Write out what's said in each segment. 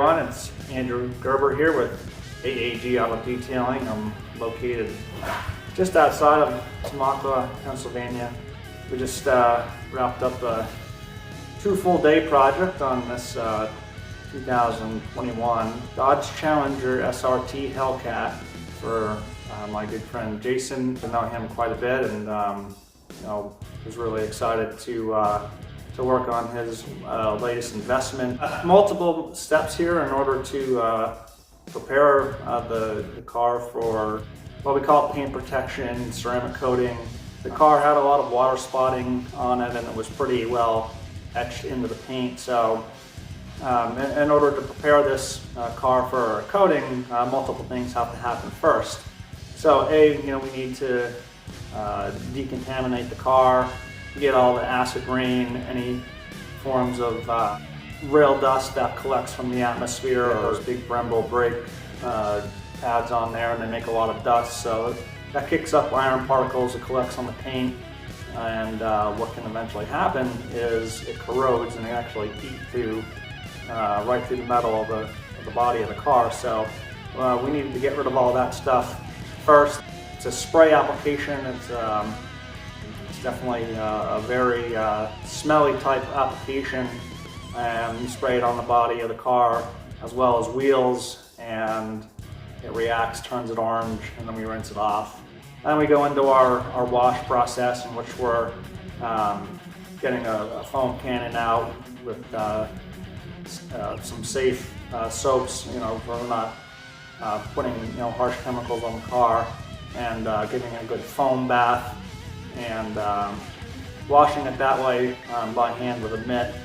everyone, it's Andrew Gerber here with AAG Auto Detailing. I'm located just outside of Tamaqua, Pennsylvania. We just wrapped up a 2 full day project on this 2021 Dodge Challenger SRT Hellcat for my good friend Jason. I know him quite a bit, and was really excited to work on his latest investment. Multiple steps here in order to prepare the car for what we call paint protection, ceramic coating. The car had a lot of water spotting on it, and it was pretty well etched into the paint. So in order to prepare this car for coating, multiple things have to happen first. So we need to decontaminate the car, get all the acid rain, any forms of rail dust that collects from the atmosphere, or those big Brembo brake pads on there, and they make a lot of dust. So that kicks up iron particles, it collects on the paint, and what can eventually happen is it corrodes and it actually eat through right through the metal of the body of the car. So we needed to get rid of all that stuff first. It's a spray application. It's definitely a very smelly type application, and you spray it on the body of the car as well as wheels, and it reacts, turns it orange, and then we rinse it off. Then we go into our wash process, in which we're getting a foam cannon out with some safe soaps. We're not putting harsh chemicals on the car, and giving it a good foam bath, and washing it that way by hand with a mitt.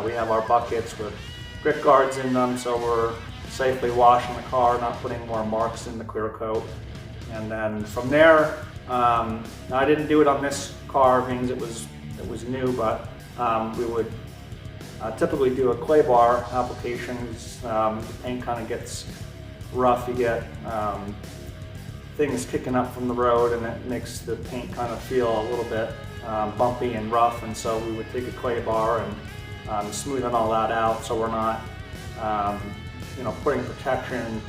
We have our buckets with grit guards in them, so we're safely washing the car, not putting more marks in the clear coat. And then from there, now I didn't do it on this car because it was new, but we would typically do a clay bar application. The paint kind of gets rough, you get things kicking up from the road, and it makes the paint kind of feel a little bit bumpy and rough, and so we would take a clay bar and smoothen all that out, so we're not putting protection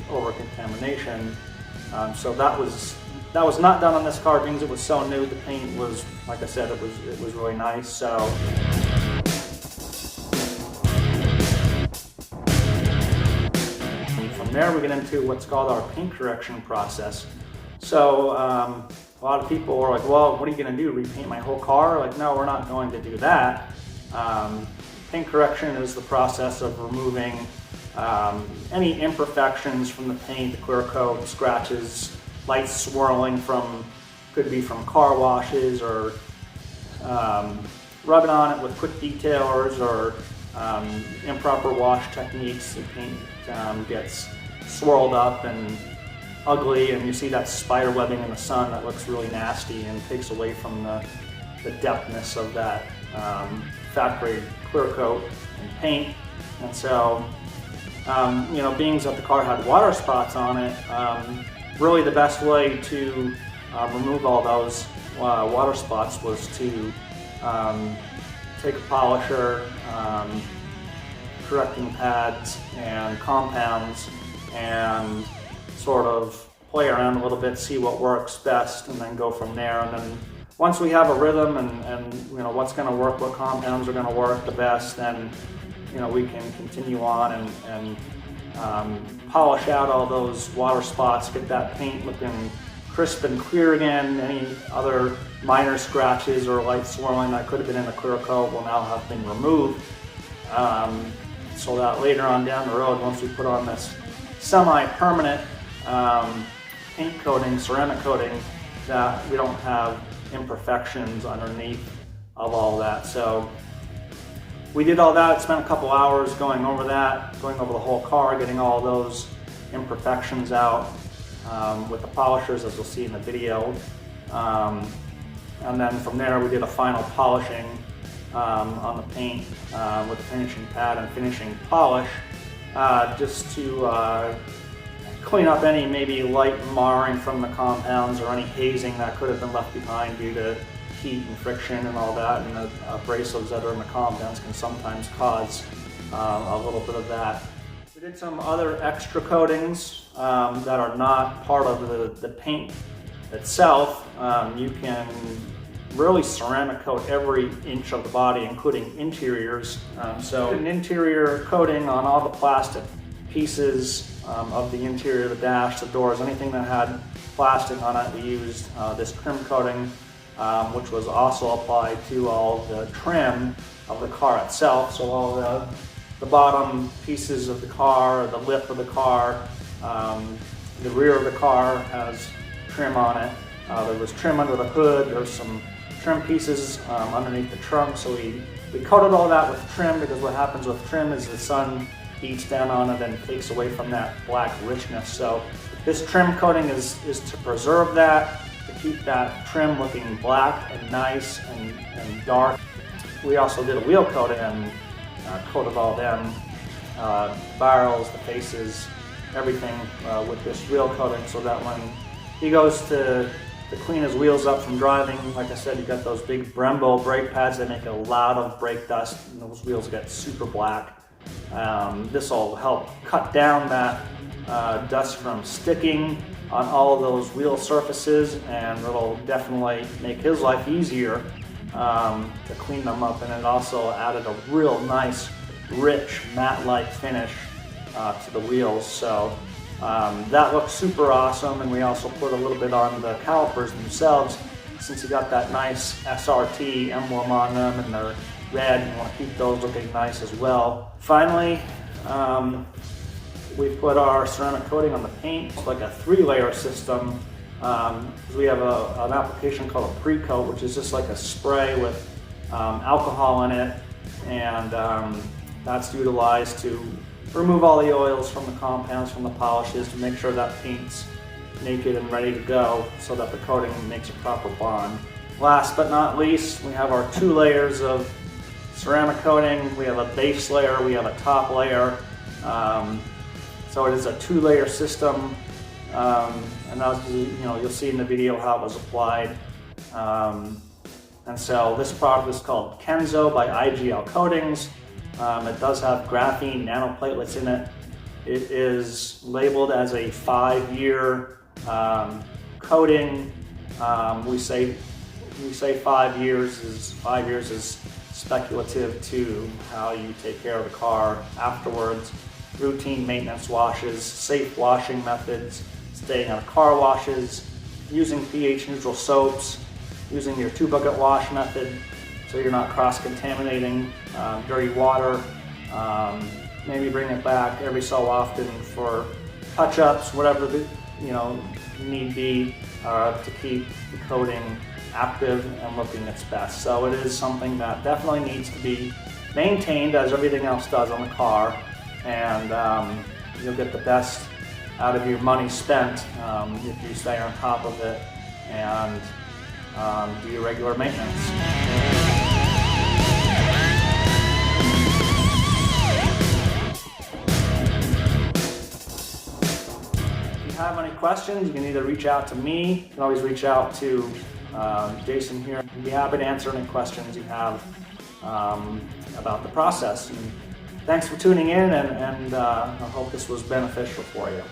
over contamination. So that was not done on this car because it was so new. The paint was, like I said, it was really nice. So from there we get into what's called our paint correction process. So a lot of people are like, well, what are you going to do, repaint my whole car? Like, no, we're not going to do that. Paint correction is the process of removing any imperfections from the paint, the clear coat, scratches, light swirling could be from car washes, or rubbing on it with quick detailers, or improper wash techniques. The paint gets swirled up and ugly, and you see that spider webbing in the sun that looks really nasty and takes away from the depthness of that factory clear coat and paint. And so being that the car had water spots on it, really the best way to remove all those water spots was to take a polisher, correcting pads and compounds, and sort of play around a little bit, see what works best, and then go from there. And then once we have a rhythm and what's going to work, what compounds are going to work the best, then we can continue on and polish out all those water spots, get that paint looking crisp and clear again. Any other minor scratches or light swirling that could have been in the clear coat will now have been removed, so that later on down the road, once we put on this semi-permanent paint coating, ceramic coating, that we don't have imperfections underneath of all that. So we did all that, spent a couple hours going over that, going over the whole car, getting all those imperfections out with the polishers, as you'll see in the video. And then from there we did a final polishing on the paint with the finishing pad and finishing polish, just to clean up any maybe light marring from the compounds, or any hazing that could have been left behind due to heat and friction and all that, and the abrasives that are in the compounds can sometimes cause a little bit of that. We did some other extra coatings that are not part of the paint itself. You can really ceramic coat every inch of the body, including interiors. So an interior coating on all the plastic pieces of the interior, the dash, the doors, anything that had plastic on it. We used this trim coating, which was also applied to all the trim of the car itself. So all the bottom pieces of the car, the lip of the car, the rear of the car has trim on it. There was trim under the hood. There's some trim pieces underneath the trunk. So we coated all that with trim, because what happens with trim is the sun beats down on it and takes away from that black richness. So this trim coating is to preserve that, to keep that trim looking black and nice and dark. We also did a wheel coating and coated all them, barrels, the faces, everything with this wheel coating, so that when he goes to clean his wheels up from driving, like I said, you got those big Brembo brake pads that make a lot of brake dust, and those wheels get super black. This will help cut down that dust from sticking on all of those wheel surfaces, and it'll definitely make his life easier to clean them up. And it also added a real nice, rich, matte-like finish to the wheels. So that looks super awesome. And we also put a little bit on the calipers themselves, since you got that nice SRT emblem on them and they're red, and you want to keep those looking nice as well. Finally, we put our ceramic coating on the paint. It's like a 3-layer system. We have an application called a pre-coat, which is just like a spray with alcohol in it, and that's utilized to remove all the oils from the compounds, from the polishes, to make sure that paint's naked and ready to go, so that the coating makes a proper bond. Last but not least, we have our 2 layers of ceramic coating. We have a base layer, we have a top layer. So it is a 2-layer system, and you'll see in the video how it was applied. And so this product is called Kenzo by IGL Coatings. It does have graphene nanoplatelets in it. It is labeled as a 5-year coating. We say 5 years. 5 years is speculative to how you take care of the car afterwards. Routine maintenance washes, safe washing methods, staying out of car washes, using pH neutral soaps, using your 2-bucket wash method so you're not cross-contaminating dirty water. Maybe bring it back every so often for touch-ups, whatever need be, to keep the coating active and looking its best. So it is something that definitely needs to be maintained, as everything else does on the car, and you'll get the best out of your money spent if you stay on top of it and do your regular maintenance. If you have any questions, you can either reach out to me, you can always reach out to Jason here. I'd be happy to answer any questions you have about the process. And thanks for tuning in, and I hope this was beneficial for you.